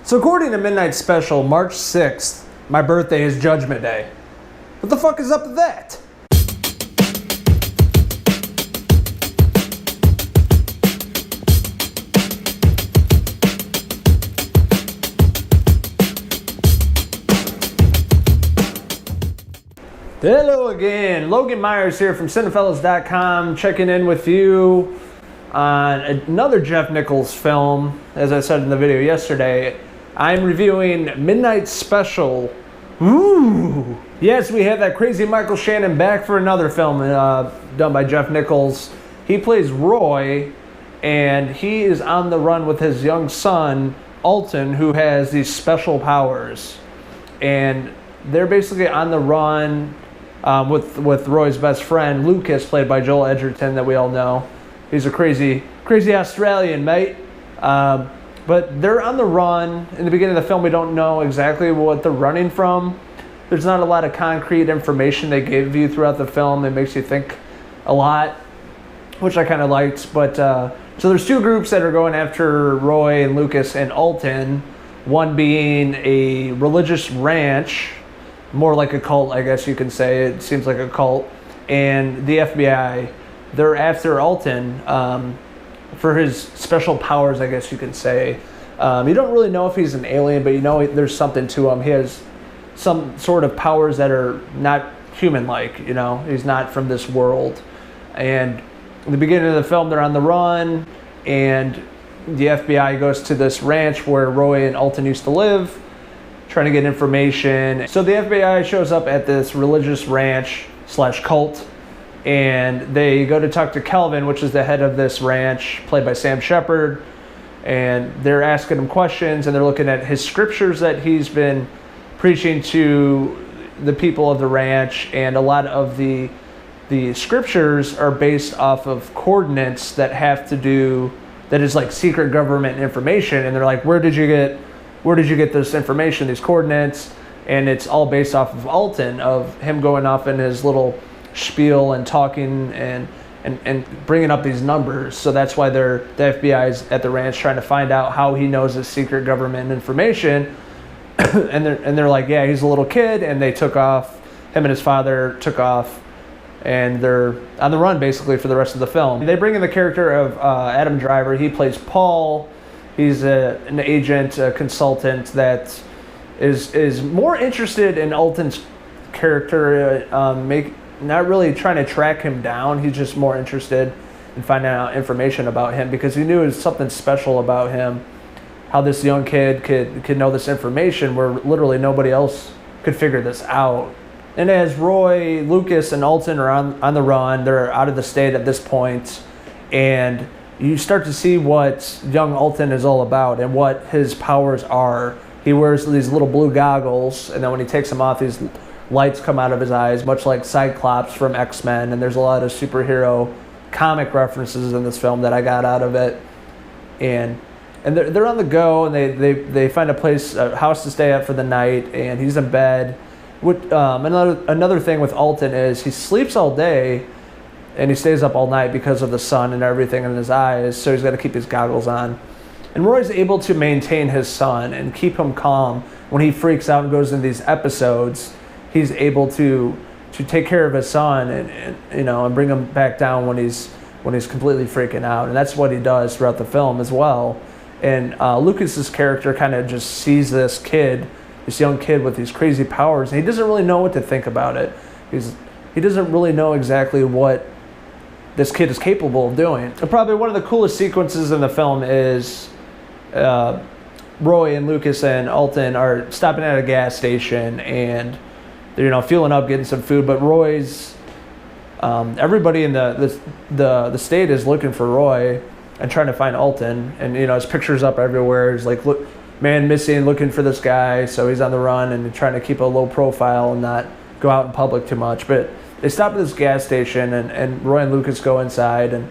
So according to Midnight Special, March 6th, my birthday is Judgment Day. What the fuck is up with that? Hello again, Logan Myers here from Cinephellas.com, checking in with you on another Jeff Nichols film. As I said in the video yesterday, I'm reviewing Midnight Special. Ooh! Yes, we have that crazy Michael Shannon back for another film done by Jeff Nichols. He plays Roy, and he is on the run with his young son, Alton, who has these special powers. And they're basically on the run with Roy's best friend, Lucas, played by Joel Edgerton, that we all know. He's a crazy Australian, mate. But they're on the run. In the beginning of the film, we don't know exactly what they're running from. There's not a lot of concrete information they give you throughout the film. It makes you think a lot, which I kind of liked. But so there's two groups that are going after Roy and Lucas and Alton. One being a religious ranch, more like a cult, I guess you can say. It seems like a cult. And the FBI, they're after Alton for his special powers, I guess you can say. You don't really know if he's an alien, but you know there's something to him. He has some sort of powers that are not human-like, you know. He's not from this world. And in the beginning of the film, they're on the run, and the FBI goes to this ranch where Roy and Alton used to live, trying to get information. So the FBI shows up at this religious ranch / cult, and they go to talk to Kelvin, which is the head of this ranch, played by Sam Shepard, and they're asking him questions, and they're looking at his scriptures that he's been preaching to the people of the ranch, and a lot of the scriptures are based off of coordinates that have to do, that is like secret government information, and they're like, where did you get this information, these coordinates? And it's all based off of Alton, of him going off in his little spiel and talking and bringing up these numbers. So that's why the FBI is at the ranch trying to find out how he knows this secret government information. and they're like, yeah, he's a little kid, and they took off. Him and his father took off, and they're on the run basically for the rest of the film. They bring in the character of Adam Driver. He plays Paul. He's an agent, a consultant that is more interested in Alton's character, not really trying to track him down. He's just more interested in finding out information about him because he knew there was something special about him, how this young kid could know this information where literally nobody else could figure this out. And as Roy, Lucas, and Alton are on the run, they're out of the state at this point, and you start to see what young Alton is all about and what his powers are. He wears these little blue goggles, and then when he takes them off, these lights come out of his eyes, much like Cyclops from X-Men, and there's a lot of superhero comic references in this film that I got out of it. And they're on the go, and they find a house to stay at for the night, and he's in bed. Another thing with Alton is he sleeps all day, and he stays up all night because of the sun and everything in his eyes, so he's got to keep his goggles on. And Roy's able to maintain his son and keep him calm when he freaks out and goes into these episodes. He's able to take care of his son and bring him back down when he's completely freaking out, and that's what he does throughout the film as well. And Lucas's character kind of just sees this young kid with these crazy powers, and he doesn't really know what to think about it. He doesn't really know exactly what this kid is capable of doing. And probably one of the coolest sequences in the film is Roy and Lucas and Alton are stopping at a gas station, and they're fueling up, getting some food. But Roy's everybody in the state is looking for Roy and trying to find Alton, and his picture's up everywhere. He's like, look, man missing, looking for this guy. So he's on the run and trying to keep a low profile and not go out in public too much. But they stop at this gas station, and Roy and Lucas go inside, and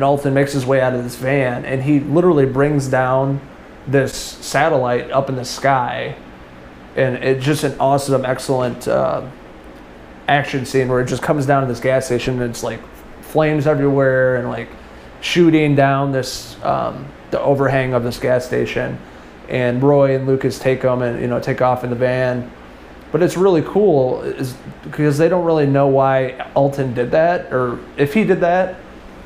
Alton makes his way out of this van, and he literally brings down this satellite up in the sky. And it's just an awesome, excellent action scene where it just comes down to this gas station, and it's like flames everywhere and like shooting down this the overhang of this gas station. and Roy and Lucas take them and, you know, take off in the van. But it's really cool is because they don't really know why Alton did that, or if he did that.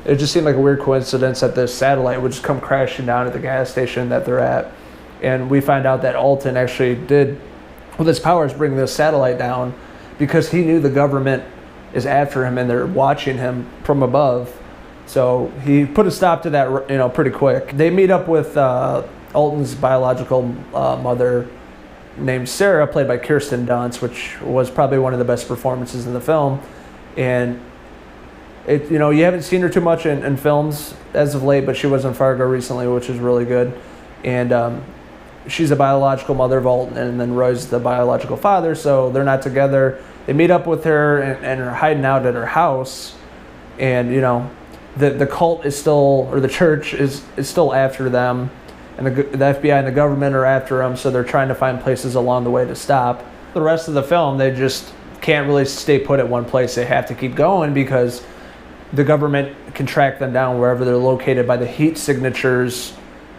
It just seemed like a weird coincidence that the satellite would just come crashing down at the gas station that they're at. And we find out that Alton actually did, with his powers, bring this satellite down because he knew the government is after him and they're watching him from above. So he put a stop to that, you know, pretty quick. They meet up with Alton's biological mother, named Sarah, played by Kirsten Dunst, which was probably one of the best performances in the film. And it, you know, you haven't seen her too much in films as of late, but she was in Fargo recently, which is really good. And she's a biological mother of Alton, and then Roy's the biological father, so they're not together. They meet up with her and are hiding out at her house. And, you know, the cult is still, or the church is still after them. And the FBI and the government are after them, so they're trying to find places along the way to stop. The rest of the film, they just can't really stay put at one place. They have to keep going because the government can track them down wherever they're located by the heat signatures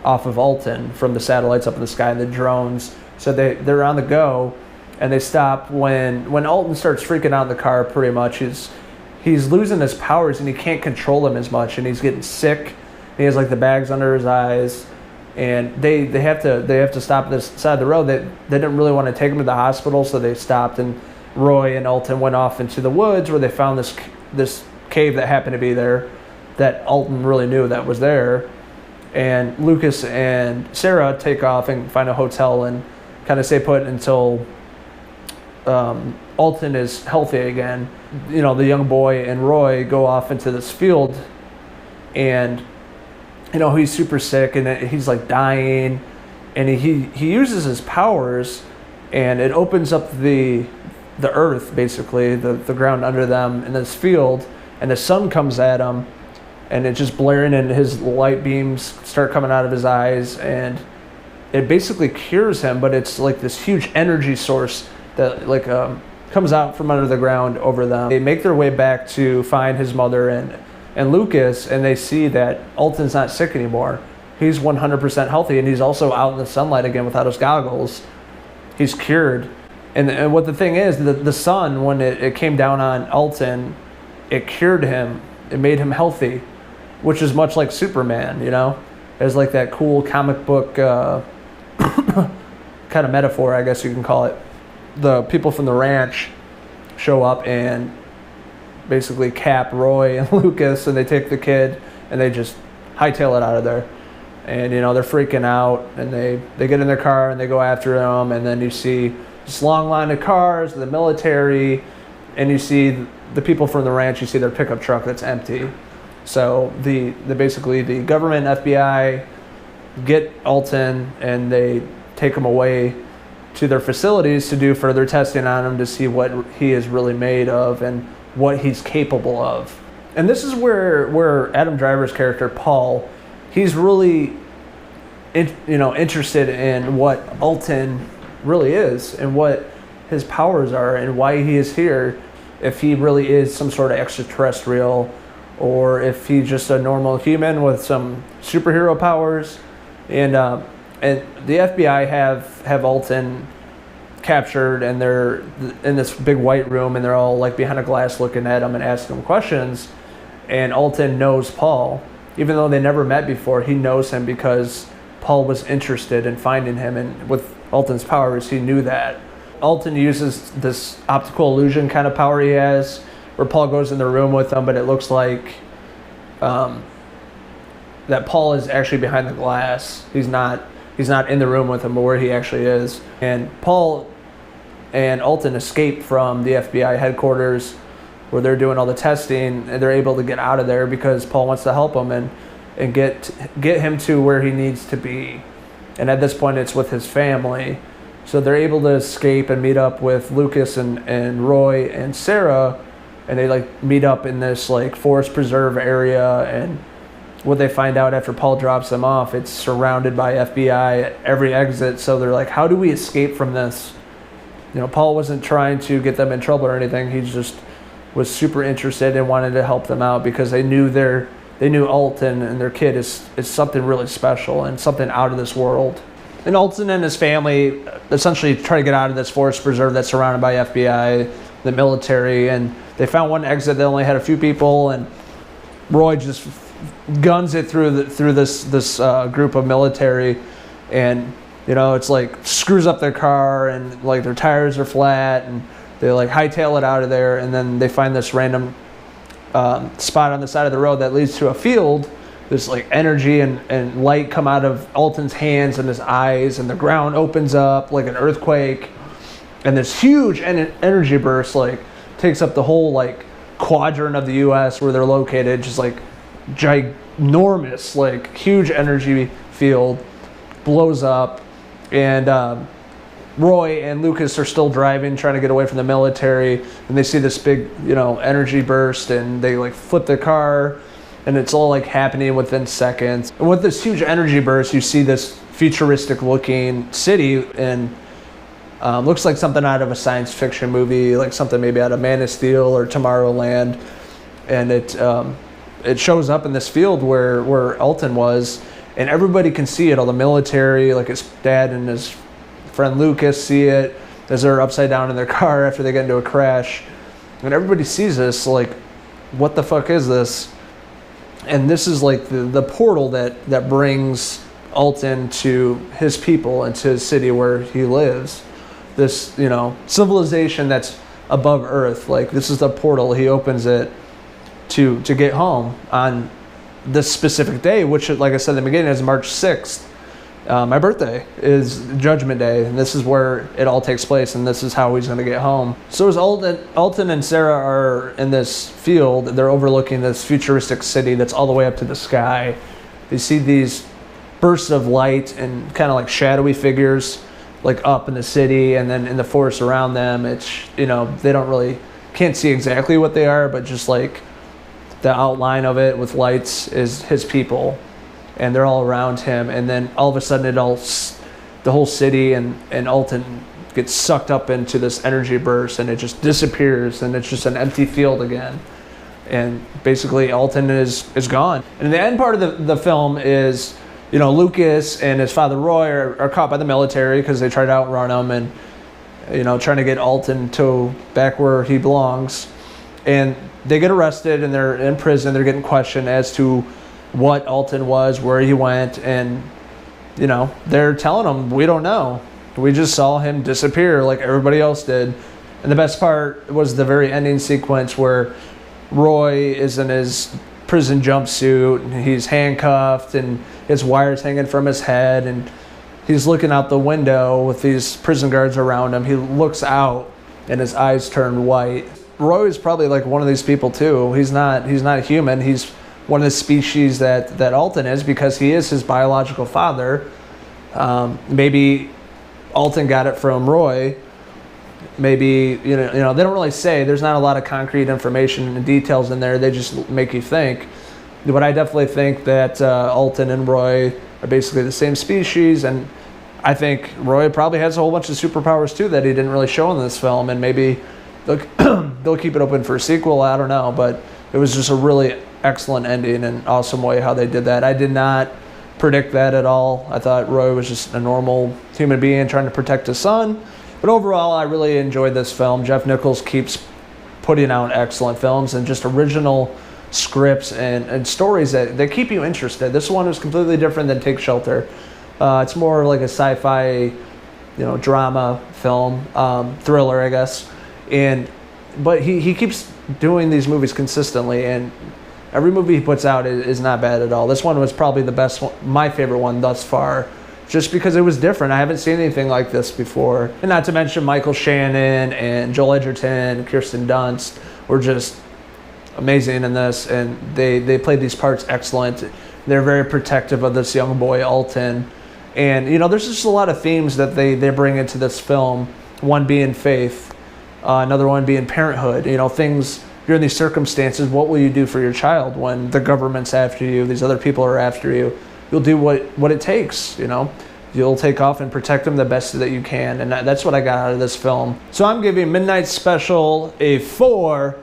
off of Alton from the satellites up in the sky and the drones. So they're on the go, and they stop when Alton starts freaking out in the car. Pretty much, he's losing his powers and he can't control them as much, and he's getting sick. He has like the bags under his eyes. And they have to stop at this side of the road. They didn't really want to take him to the hospital, so they stopped. And Roy and Alton went off into the woods where they found this cave that happened to be there, that Alton really knew that was there. And Lucas and Sarah take off and find a hotel and kind of stay put until Alton is healthy again. You know, the young boy and Roy go off into this field, and you know, he's super sick and he's like dying, and he uses his powers, and it opens up the earth, basically the ground under them in this field, and the sun comes at him, and it's just blaring, and his light beams start coming out of his eyes, and it basically cures him. But it's like this huge energy source that like comes out from under the ground over them. They make their way back to find his mother and Lucas, and they see that Alton's not sick anymore. He's 100% healthy, and he's also out in the sunlight again without his goggles. He's cured. And what the thing is, the sun, when it came down on Alton, it cured him. It made him healthy, which is much like Superman, you know? It's like that cool comic book kind of metaphor, I guess you can call it. The people from the ranch show up and basically cap Roy and Lucas, and they take the kid and they just hightail it out of there. And, you know, they're freaking out, and they get in their car and they go after them. And then you see this long line of cars, the military, and you see the people from the ranch. You see their pickup truck that's empty. So basically the government, FBI, get Alton, and they take him away to their facilities to do further testing on him to see what he is really made of and what he's capable of. And this is where Adam Driver's character, Paul, he's really interested in what Alton really is and what his powers are and why he is here, if he really is some sort of extraterrestrial or if he's just a normal human with some superhero powers. And the FBI have Alton captured, and they're in this big white room, and they're all like behind a glass looking at him and asking him questions. And Alton knows Paul, even though they never met before. He knows him because Paul was interested in finding him, and with Alton's powers, he knew that. Alton uses this optical illusion kind of power he has, where Paul goes in the room with him, but it looks like that Paul is actually behind the glass. He's not in the room with him, but where he actually is. And Paul and Alton escape from the FBI headquarters where they're doing all the testing, and they're able to get out of there because Paul wants to help him and get him to where he needs to be. And at this point, it's with his family. So they're able to escape and meet up with Lucas and Roy and Sarah, and they like meet up in this like forest preserve area. And what they find out after Paul drops them off, it's surrounded by FBI at every exit. So they're like, how do we escape from this? You know, Paul wasn't trying to get them in trouble or anything. He just was super interested and wanted to help them out because they knew Alton and their kid is something really special and something out of this world. And Alton and his family essentially try to get out of this forest preserve that's surrounded by FBI, the military, and they found one exit that only had a few people, and Roy just guns it through this group of military, and it's like screws up their car, and like their tires are flat, and they like hightail it out of there, and then they find this random spot on the side of the road that leads to a field. This like energy and light come out of Alton's hands and his eyes, and the ground opens up like an earthquake, and this huge energy burst like takes up the whole like quadrant of the U.S. where they're located, just like ginormous, like huge energy field blows up, and Roy and Lucas are still driving, trying to get away from the military, and they see this big energy burst, and they like flip their car. And it's all like happening within seconds. And with this huge energy burst, you see this futuristic looking city, and looks like something out of a science fiction movie, like something maybe out of Man of Steel or Tomorrowland. And it shows up in this field where Alton was, and everybody can see it. All the military, like his dad and his friend Lucas, see it as they're upside down in their car after they get into a crash. And everybody sees this, like, what the fuck is this? And this is like the portal that brings Alton to his people and to his city where he lives. This, civilization that's above Earth. Like, this is the portal. He opens it to get home on this specific day, which, like I said in the beginning, is March 6th. My birthday is Judgment Day, and this is where it all takes place, and this is how he's going to get home. So as Alton and Sarah are in this field, they're overlooking this futuristic city that's all the way up to the sky. They see these bursts of light and kind of like shadowy figures like up in the city, and then in the forest around them, it's, they can't see exactly what they are, but just like the outline of it with lights is his people. And they're all around him, and then all of a sudden the whole city and Alton gets sucked up into this energy burst, and it just disappears, and it's just an empty field again. And basically Alton is gone. And the end part of the film is, Lucas and his father Roy are caught by the military because they try to outrun him, and trying to get Alton to back where he belongs. And they get arrested, and they're in prison. They're getting questioned as to what Alton was, where he went, and they're telling him, we don't know. We just saw him disappear like everybody else did. And the best part was the very ending sequence where Roy is in his prison jumpsuit, and he's handcuffed, and his wires hanging from his head, and he's looking out the window with these prison guards around him. He looks out, and his eyes turn white. Roy is probably like one of these people too. He's not human. He's one of the species that Alton is, because he is his biological father. Maybe Alton got it from Roy. Maybe, they don't really say. There's not a lot of concrete information and details in there. They just make you think. But I definitely think that Alton and Roy are basically the same species, and I think Roy probably has a whole bunch of superpowers too that he didn't really show in this film, and maybe they'll keep it open for a sequel. I don't know, but it was just a really excellent ending and awesome way how they did that. I did not predict that at all. I thought Roy was just a normal human being trying to protect his son. But overall, I really enjoyed this film. Jeff Nichols keeps putting out excellent films and just original scripts and stories that keep you interested. This one is completely different than Take Shelter. It's more like a sci-fi, drama film, thriller, I guess. But he keeps doing these movies consistently, and every movie he puts out is not bad at all. This one was probably the best one, my favorite one thus far, just because it was different. I haven't seen anything like this before. And not to mention Michael Shannon and Joel Edgerton, Kirsten Dunst were just amazing in this, and they played these parts excellent. They're very protective of this young boy, Alton. And, there's just a lot of themes that they bring into this film, one being faith, another one being parenthood, things. You're in these circumstances, what will you do for your child when the government's after you, these other people are after you? You'll do what it takes, You'll take off and protect them the best that you can, and that's what I got out of this film. So I'm giving Midnight Special a 4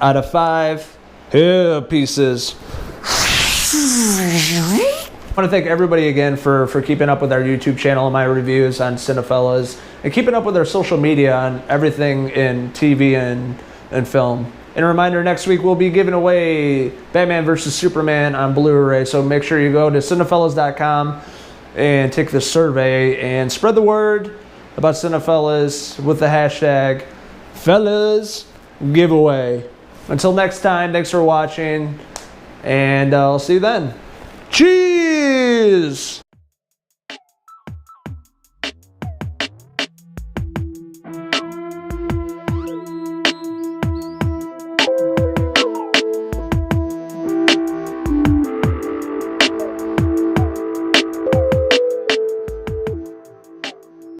out of 5 hair pieces. I want to thank everybody again for keeping up with our YouTube channel and my reviews on Cinephellas, and keeping up with our social media on everything in TV and film. And a reminder, next week we'll be giving away Batman vs. Superman on Blu-ray, so make sure you go to Cinephellas.com and take the survey and spread the word about Cinephellas with the hashtag Fellas Giveaway. Until next time, thanks for watching, and I'll see you then. Cheers!